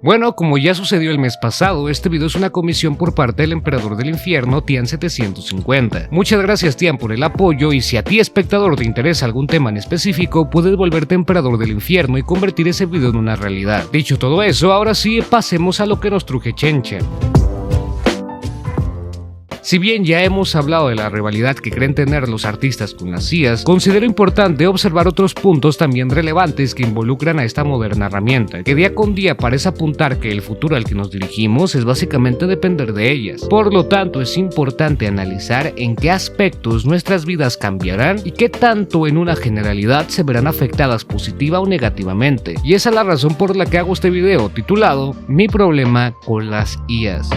Bueno, como ya sucedió el mes pasado, este video es una comisión por parte del emperador del infierno, Tian750. Muchas gracias, Tian, por el apoyo, y si a ti, espectador, te interesa algún tema en específico, puedes volverte emperador del infierno y convertir ese video en una realidad. Dicho todo eso, ahora sí, pasemos a lo que nos truje Chencha. Si bien ya hemos hablado de la rivalidad que creen tener los artistas con las IAs, considero importante observar otros puntos también relevantes que involucran a esta moderna herramienta, que día con día parece apuntar que el futuro al que nos dirigimos es básicamente depender de ellas. Por lo tanto, es importante analizar en qué aspectos nuestras vidas cambiarán y qué tanto en una generalidad se verán afectadas positiva o negativamente. Y esa es la razón por la que hago este video titulado Mi problema con las IAs.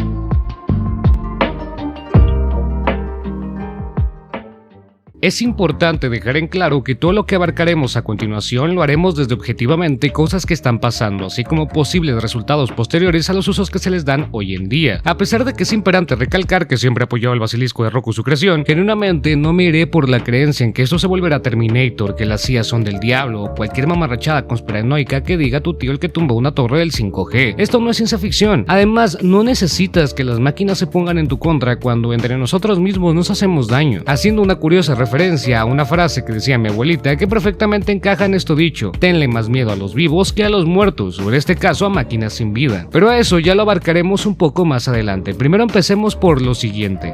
Es importante dejar en claro que todo lo que abarcaremos a continuación lo haremos desde objetivamente cosas que están pasando, así como posibles resultados posteriores a los usos que se les dan hoy en día. A pesar de que es imperante recalcar que siempre he apoyado al basilisco de Roku su creación, genuinamente no me iré por la creencia en que esto se volverá Terminator, que las IAs son del diablo, o cualquier mamarrachada conspiranoica que diga tu tío el que tumbó una torre del 5G. Esto no es ciencia ficción. Además, no necesitas que las máquinas se pongan en tu contra cuando entre nosotros mismos nos hacemos daño. Haciendo una curiosa referencia a una frase que decía mi abuelita que perfectamente encaja en esto dicho: tenle más miedo a los vivos que a los muertos, o en este caso a máquinas sin vida. Pero a eso ya lo abarcaremos un poco más adelante. Primero empecemos por lo siguiente.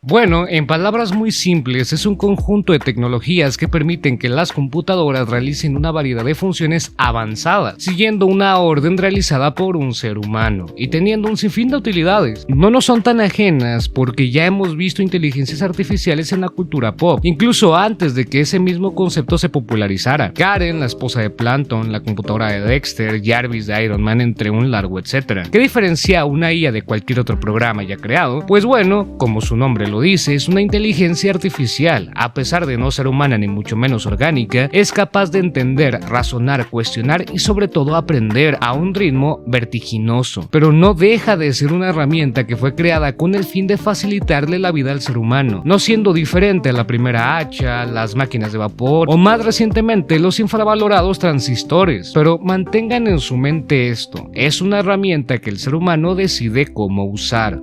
Bueno, en palabras muy simples, es un conjunto de tecnologías que permiten que las computadoras realicen una variedad de funciones avanzadas, siguiendo una orden realizada por un ser humano y teniendo un sinfín de utilidades. No nos son tan ajenas porque ya hemos visto inteligencias artificiales en la cultura pop, incluso antes de que ese mismo concepto se popularizara. Karen, la esposa de Plankton, la computadora de Dexter, Jarvis de Iron Man, entre un largo etcétera. ¿Qué diferencia a una IA de cualquier otro programa ya creado? Pues bueno, como su nombre lo dice, es una inteligencia artificial. A pesar de no ser humana ni mucho menos orgánica, es capaz de entender, razonar, cuestionar y sobre todo aprender a un ritmo vertiginoso. Pero no deja de ser una herramienta que fue creada con el fin de facilitarle la vida al ser humano, no siendo diferente a la primera hacha, las máquinas de vapor o más recientemente los infravalorados transistores. Pero mantengan en su mente esto: es una herramienta que el ser humano decide cómo usar.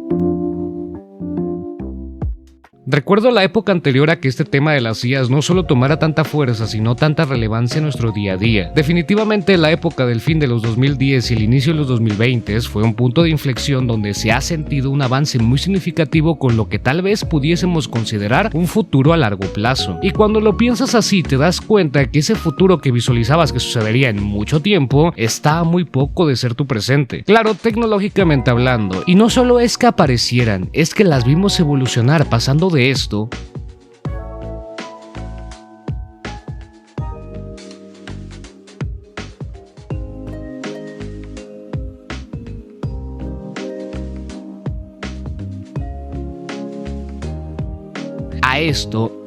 Recuerdo la época anterior a que este tema de las IAs no solo tomara tanta fuerza, sino tanta relevancia en nuestro día a día. Definitivamente la época del fin de los 2010 y el inicio de los 2020 fue un punto de inflexión donde se ha sentido un avance muy significativo con lo que tal vez pudiésemos considerar un futuro a largo plazo. Y cuando lo piensas así, te das cuenta que ese futuro que visualizabas que sucedería en mucho tiempo está a muy poco de ser tu presente. Claro, tecnológicamente hablando. Y no solo es que aparecieran, es que las vimos evolucionar, pasando de esto a esto.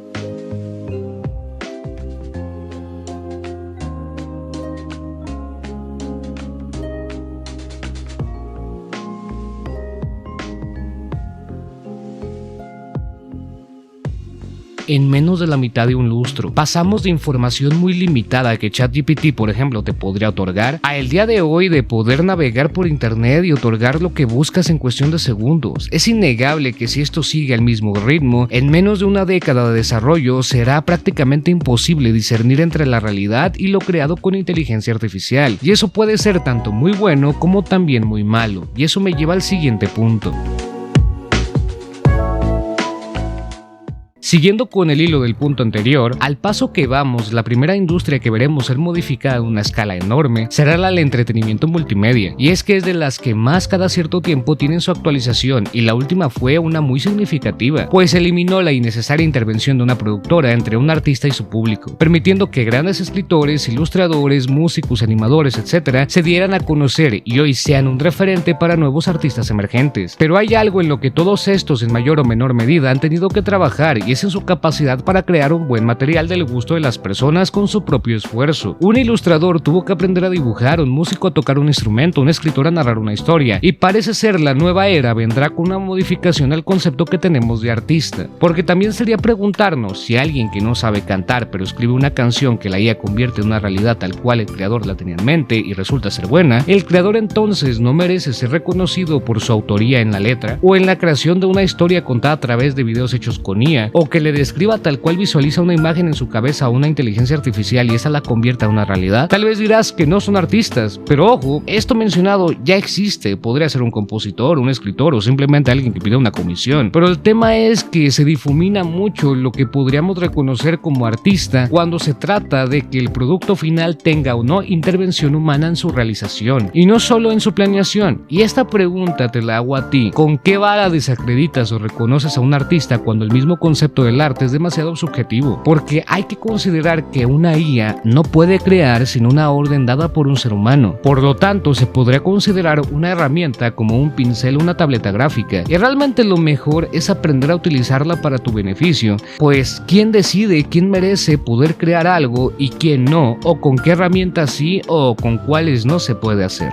En menos de la mitad de un lustro. Pasamos de información muy limitada que ChatGPT, por ejemplo, te podría otorgar, a el día de hoy de poder navegar por internet y otorgar lo que buscas en cuestión de segundos. Es innegable que si esto sigue al mismo ritmo, en menos de una década de desarrollo será prácticamente imposible discernir entre la realidad y lo creado con inteligencia artificial. Y eso puede ser tanto muy bueno como también muy malo. Y eso me lleva al siguiente punto. Siguiendo con el hilo del punto anterior, al paso que vamos, la primera industria que veremos ser modificada a una escala enorme será la del entretenimiento multimedia, y es que es de las que más cada cierto tiempo tienen su actualización, y la última fue una muy significativa, pues eliminó la innecesaria intervención de una productora entre un artista y su público, permitiendo que grandes escritores, ilustradores, músicos, animadores, etc. se dieran a conocer y hoy sean un referente para nuevos artistas emergentes. Pero hay algo en lo que todos estos en mayor o menor medida han tenido que trabajar, y fortalecen su capacidad para crear un buen material del gusto de las personas con su propio esfuerzo. Un ilustrador tuvo que aprender a dibujar, un músico a tocar un instrumento, un escritor a narrar una historia, y parece ser la nueva era vendrá con una modificación al concepto que tenemos de artista, porque también sería preguntarnos si alguien que no sabe cantar pero escribe una canción que la IA convierte en una realidad tal cual el creador la tenía en mente y resulta ser buena, el creador entonces no merece ser reconocido por su autoría en la letra o en la creación de una historia contada a través de videos hechos con IA, o que le describa tal cual visualiza una imagen en su cabeza a una inteligencia artificial y esa la convierta en una realidad. Tal vez dirás que no son artistas, pero ojo, esto mencionado ya existe, podría ser un compositor, un escritor o simplemente alguien que pida una comisión, pero el tema es que se difumina mucho lo que podríamos reconocer como artista cuando se trata de que el producto final tenga o no intervención humana en su realización, y no solo en su planeación. Y esta pregunta te la hago a ti: ¿con qué vara desacreditas o reconoces a un artista cuando el mismo concepto del arte es demasiado subjetivo? Porque hay que considerar que una IA no puede crear sin una orden dada por un ser humano, por lo tanto se podría considerar una herramienta como un pincel o una tableta gráfica, y realmente lo mejor es aprender a utilizarla para tu beneficio, pues ¿quién decide quién merece poder crear algo y quién no, o con qué herramientas sí o con cuáles no se puede hacer?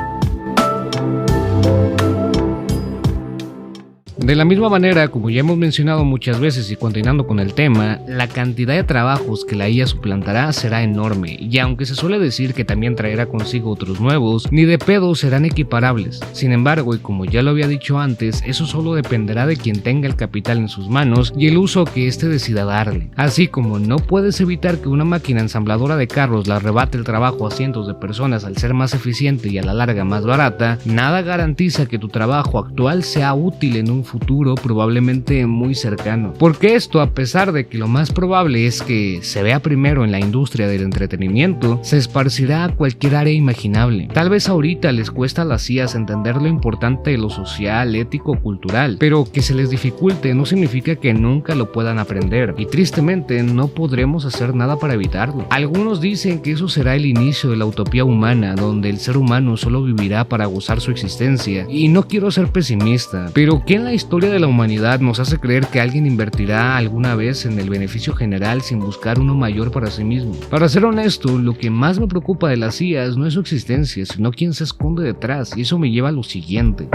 De la misma manera, como ya hemos mencionado muchas veces y continuando con el tema, la cantidad de trabajos que la IA suplantará será enorme, y aunque se suele decir que también traerá consigo otros nuevos, ni de pedo serán equiparables. Sin embargo, y como ya lo había dicho antes, eso solo dependerá de quien tenga el capital en sus manos y el uso que éste decida darle. Así como no puedes evitar que una máquina ensambladora de carros le arrebate el trabajo a cientos de personas al ser más eficiente y a la larga más barata, nada garantiza que tu trabajo actual sea útil en un futuro probablemente muy cercano, porque esto, a pesar de que lo más probable es que se vea primero en la industria del entretenimiento, se esparcirá a cualquier área imaginable. Tal vez ahorita les cuesta a las IAs entender lo importante de lo social, ético, cultural, pero que se les dificulte no significa que nunca lo puedan aprender, y tristemente no podremos hacer nada para evitarlo. Algunos dicen que eso será el inicio de la utopía humana, donde el ser humano solo vivirá para gozar su existencia, y no quiero ser pesimista, pero ¿qué en la historia de la humanidad nos hace creer que alguien invertirá alguna vez en el beneficio general sin buscar uno mayor para sí mismo? Para ser honesto, lo que más me preocupa de las IAs no es su existencia, sino quién se esconde detrás, y eso me lleva a lo siguiente.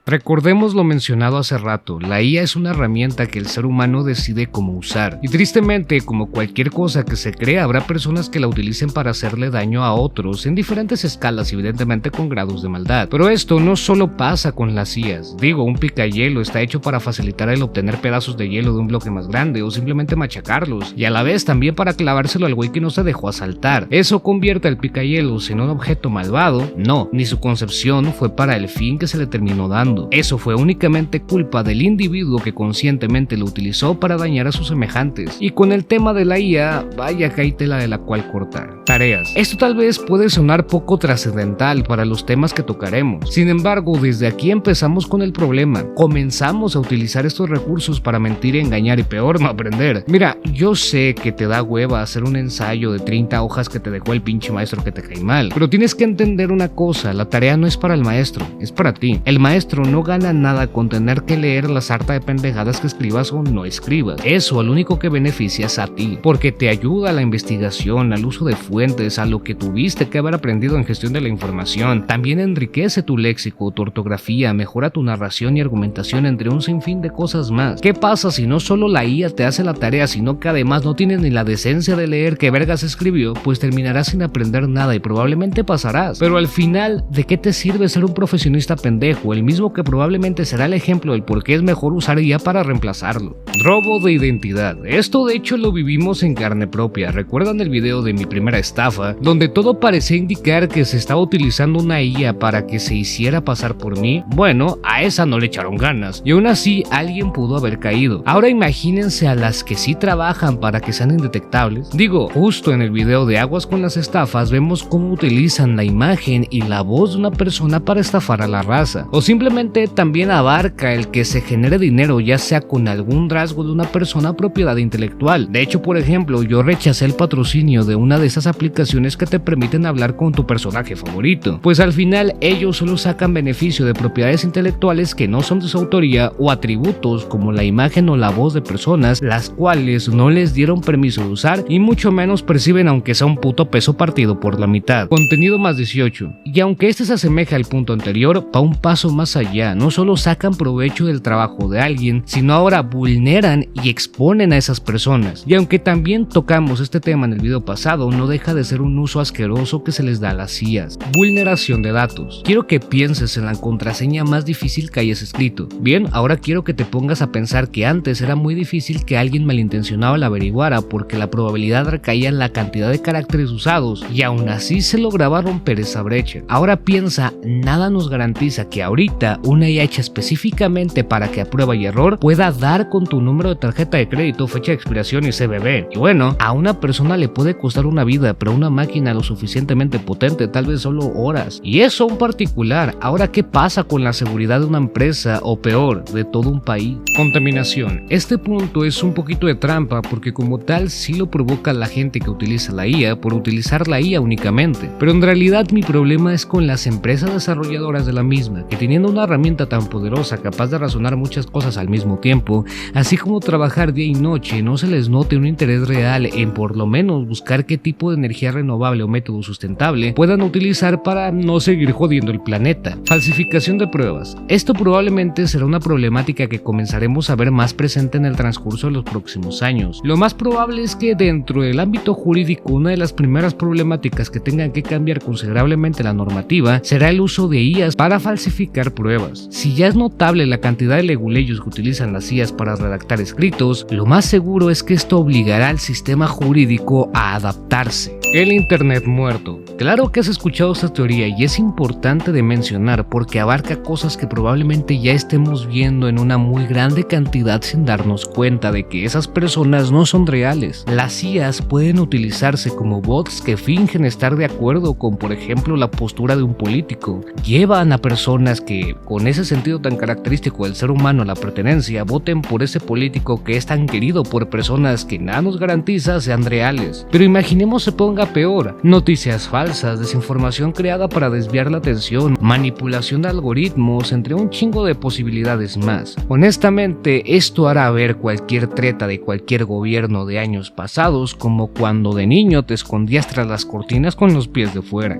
Recordemos lo mencionado hace rato, la IA es una herramienta que el ser humano decide cómo usar, y tristemente, como cualquier cosa que se crea, habrá personas que la utilicen para hacerle daño a otros en diferentes escalas y evidentemente con grados de maldad. Pero esto no solo pasa con las IAs, digo, un picahielo está hecho para facilitar el obtener pedazos de hielo de un bloque más grande o simplemente machacarlos, y a la vez también para clavárselo al güey que no se dejó asaltar. ¿Eso convierte al picahielos en un objeto malvado? No, ni su concepción fue para el fin que se le terminó dando. Eso fue únicamente culpa del individuo que conscientemente lo utilizó para dañar a sus semejantes. Y con el tema de la IA, vaya que hay tela de la cual cortar. Tareas. Esto tal vez puede sonar poco trascendental para los temas que tocaremos. Sin embargo, desde aquí empezamos con el problema. Comenzamos a utilizar estos recursos para mentir, engañar y peor, no aprender. Mira, yo sé que te da hueva hacer un ensayo de 30 hojas que te dejó el pinche maestro que te cae mal, pero tienes que entender una cosa, la tarea no es para el maestro, es para ti. El maestro no gana nada con tener que leer la sarta de pendejadas que escribas o no escribas. Eso al único que beneficia es a ti, porque te ayuda a la investigación, al uso de fuentes, a lo que tuviste que haber aprendido en gestión de la información. También enriquece tu léxico, tu ortografía, mejora tu narración y argumentación, entre un sinfín de cosas más. ¿Qué pasa si no solo la IA te hace la tarea, sino que además no tienes ni la decencia de leer qué vergas escribió? Pues terminarás sin aprender nada y probablemente pasarás. Pero al final, ¿de qué te sirve ser un profesionista pendejo? El mismo que probablemente será el ejemplo del por qué es mejor usar IA para reemplazarlo. Robo de identidad. Esto de hecho lo vivimos en carne propia. ¿Recuerdan el video de mi primera estafa? Donde todo parecía indicar que se estaba utilizando una IA para que se hiciera pasar por mí. Bueno, a esa no le echaron ganas, y aún así alguien pudo haber caído. Ahora imagínense a las que sí trabajan para que sean indetectables. Digo, justo en el video de Aguas con las estafas vemos cómo utilizan la imagen y la voz de una persona para estafar a la raza, o simplemente Obviamente también abarca el que se genere dinero, ya sea con algún rasgo de una persona o propiedad intelectual. De hecho, por ejemplo, yo rechacé el patrocinio de una de esas aplicaciones que te permiten hablar con tu personaje favorito, pues al final ellos solo sacan beneficio de propiedades intelectuales que no son de su autoría o atributos como la imagen o la voz de personas las cuales no les dieron permiso de usar y mucho menos perciben aunque sea un puto peso partido por la mitad. Contenido más 18. Y aunque este se asemeja al punto anterior, va un paso más allá. No solo sacan provecho del trabajo de alguien, sino ahora vulneran y exponen a esas personas. Y aunque también tocamos este tema en el video pasado, no deja de ser un uso asqueroso que se les da a las IAs. Vulneración de datos. Quiero que pienses en la contraseña más difícil que hayas escrito. Bien, ahora quiero que te pongas a pensar que antes era muy difícil que alguien malintencionado la averiguara porque la probabilidad recaía en la cantidad de caracteres usados y aún así se lograba romper esa brecha. Ahora piensa, nada nos garantiza que ahorita una IA hecha específicamente para que a prueba y error pueda dar con tu número de tarjeta de crédito, fecha de expiración y CVV. Y bueno, a una persona le puede costar una vida, pero a una máquina lo suficientemente potente tal vez solo horas. Y eso en particular. Ahora, ¿qué pasa con la seguridad de una empresa o peor, de todo un país? Contaminación. Este punto es un poquito de trampa porque como tal sí lo provoca la gente que utiliza la IA por utilizar la IA únicamente, pero en realidad mi problema es con las empresas desarrolladoras de la misma, que teniendo una herramienta tan poderosa capaz de razonar muchas cosas al mismo tiempo, así como trabajar día y noche, no se les note un interés real en por lo menos buscar qué tipo de energía renovable o método sustentable puedan utilizar para no seguir jodiendo el planeta. Falsificación de pruebas. Esto probablemente será una problemática que comenzaremos a ver más presente en el transcurso de los próximos años. Lo más probable es que dentro del ámbito jurídico una de las primeras problemáticas que tengan que cambiar considerablemente la normativa será el uso de IAs para falsificar pruebas. Si ya es notable la cantidad de leguleyos que utilizan las IAs para redactar escritos, lo más seguro es que esto obligará al sistema jurídico a adaptarse. El Internet muerto. Claro que has escuchado esta teoría y es importante de mencionar porque abarca cosas que probablemente ya estemos viendo en una muy grande cantidad sin darnos cuenta de que esas personas no son reales. Las IAs pueden utilizarse como bots que fingen estar de acuerdo con, por ejemplo, la postura de un político. Llevan a personas que, con ese sentido tan característico del ser humano a la pertenencia, voten por ese político que es tan querido por personas que nada nos garantiza sean reales. Pero imaginemos se ponga peor. Noticias falsas, desinformación creada para desviar la atención, manipulación de algoritmos, entre un chingo de posibilidades más. Honestamente, esto hará ver cualquier treta de cualquier gobierno de años pasados como cuando de niño te escondías tras las cortinas con los pies de fuera.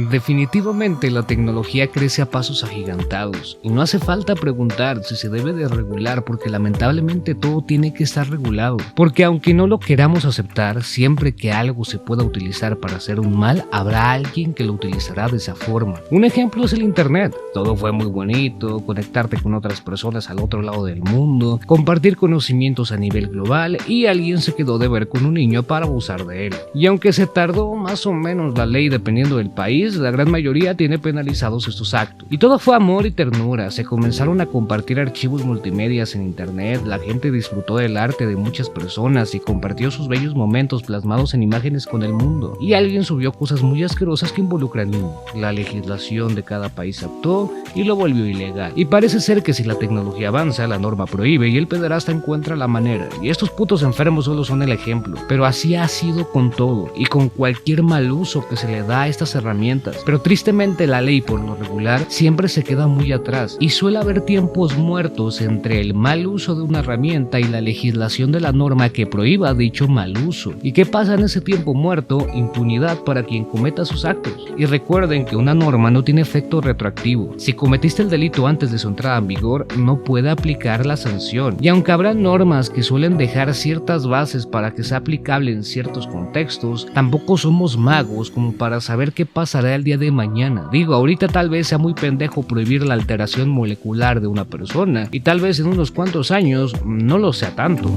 Definitivamente la tecnología crece a pasos agigantados y no hace falta preguntar si se debe de regular porque lamentablemente todo tiene que estar regulado, porque aunque no lo queramos aceptar, siempre que algo se pueda utilizar para hacer un mal, habrá alguien que lo utilizará de esa forma. Un ejemplo es el internet. Todo fue muy bonito, conectarte con otras personas al otro lado del mundo, compartir conocimientos a nivel global y alguien se quedó de ver con un niño para abusar de él. Y aunque se tardó más o menos la ley dependiendo del país, la gran mayoría tiene penalizados estos actos. Y todo fue amor y ternura, se comenzaron a compartir archivos multimedias en internet, la gente disfrutó del arte de muchas personas y compartió sus bellos momentos plasmados en imágenes con el mundo. Y alguien subió cosas muy asquerosas que involucran niños. La legislación de cada país actuó y lo volvió ilegal. Y parece ser que si la tecnología avanza, la norma prohíbe y el pederasta encuentra la manera. Y estos putos enfermos solo son el ejemplo. Pero así ha sido con todo y con cualquier mal uso que se le da a estas herramientas. Pero tristemente la ley por lo regular siempre se queda muy atrás y suele haber tiempos muertos entre el mal uso de una herramienta y la legislación de la norma que prohíba dicho mal uso. ¿Y qué pasa en ese tiempo muerto? Impunidad para quien cometa sus actos. Y recuerden que una norma no tiene efecto retroactivo. Si cometiste el delito antes de su entrada en vigor, no puede aplicar la sanción. Y aunque habrá normas que suelen dejar ciertas bases para que sea aplicable en ciertos contextos, tampoco somos magos como para saber qué pasará el día de mañana. Digo, ahorita tal vez sea muy pendejo prohibir la alteración molecular de una persona y tal vez en unos cuantos años no lo sea tanto.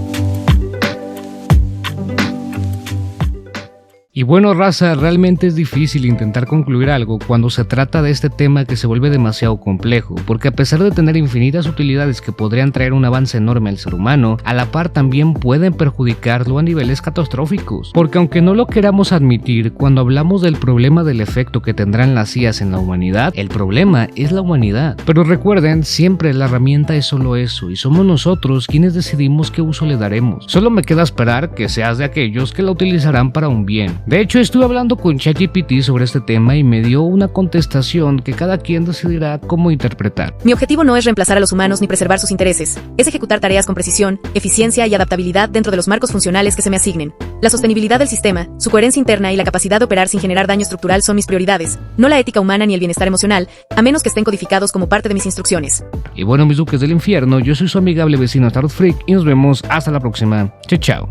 Y bueno, raza, realmente es difícil intentar concluir algo cuando se trata de este tema que se vuelve demasiado complejo, porque a pesar de tener infinitas utilidades que podrían traer un avance enorme al ser humano, a la par también pueden perjudicarlo a niveles catastróficos, porque aunque no lo queramos admitir, cuando hablamos del problema del efecto que tendrán las IAs en la humanidad, el problema es la humanidad. Pero recuerden, siempre la herramienta es solo eso, y somos nosotros quienes decidimos qué uso le daremos. Solo me queda esperar que seas de aquellos que la utilizarán para un bien. De hecho, estuve hablando con ChatGPT sobre este tema y me dio una contestación que cada quien decidirá cómo interpretar. Mi objetivo no es reemplazar a los humanos ni preservar sus intereses, es ejecutar tareas con precisión, eficiencia y adaptabilidad dentro de los marcos funcionales que se me asignen. La sostenibilidad del sistema, su coherencia interna y la capacidad de operar sin generar daño estructural son mis prioridades, no la ética humana ni el bienestar emocional, a menos que estén codificados como parte de mis instrucciones. Y bueno, mis duques del infierno, yo soy su amigable vecino Tarot Freak y nos vemos hasta la próxima. Chao, chao.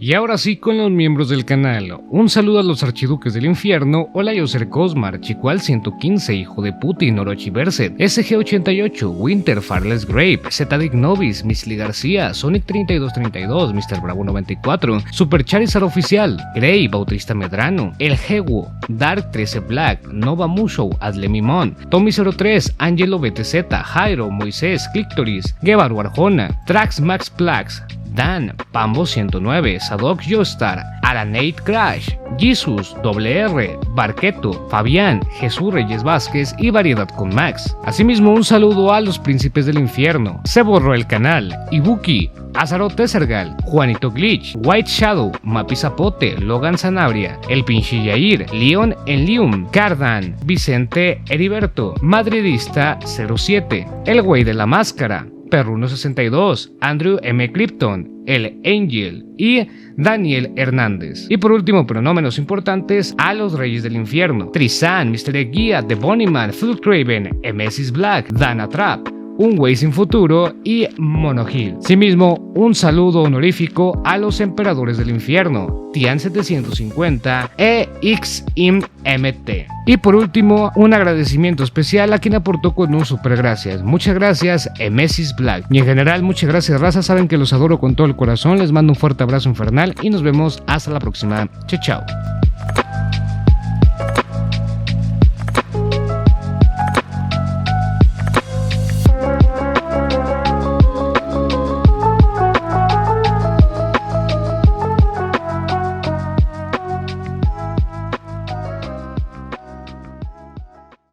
Y ahora sí con los miembros del canal. Un saludo a los archiduques del infierno. Hola, yo soy Cosmar, Chicual 115, hijo de Putin, Orochi Berset, SG88, Winter, Farless Grape, Zedic Novis, Misli García, Sonic 3232, Mr. Bravo 94, Super Charizard Oficial, Grey, Bautista Medrano, El Hewo, Dark 13 Black, Nova Mushow, Adlemimon, Tommy 03, Angelo BTZ, Jairo, Moisés, Clictoris, Guevaru Arjona, Trax Max Plax, Dan, Pambo 109, Sadok Joestar, Alanate Crash, Jesus, WR, Barqueto, Fabián, Jesús Reyes Vázquez y Variedad con Max. Asimismo, un saludo a los príncipes del infierno, Se Borró el Canal, Ibuki, Azaroth Tessergal, Juanito Glitch, White Shadow, Mapi Zapote, Logan Sanabria, El Pinchi Yair, Leon Enlium, Cardan, Vicente Heriberto, Madridista 07, El Güey de la Máscara, Perruno 62, Andrew M. Clipton, El Angel y Daniel Hernández. Y por último, pero no menos importantes, a los Reyes del Infierno, Trizan, Mr. Eguía, The Bunnyman, Food Craven, Emesis Black, Dana Trap, Un Güey Sin Futuro y Monohill. Asimismo, un saludo honorífico a los Emperadores del Infierno, Tian 750 e XIMMT. Y por último, un agradecimiento especial a quien aportó con un super gracias. Muchas gracias, Emesis Black. Y en general, muchas gracias, raza. Saben que los adoro con todo el corazón. Les mando un fuerte abrazo infernal y nos vemos hasta la próxima. Chao, chao.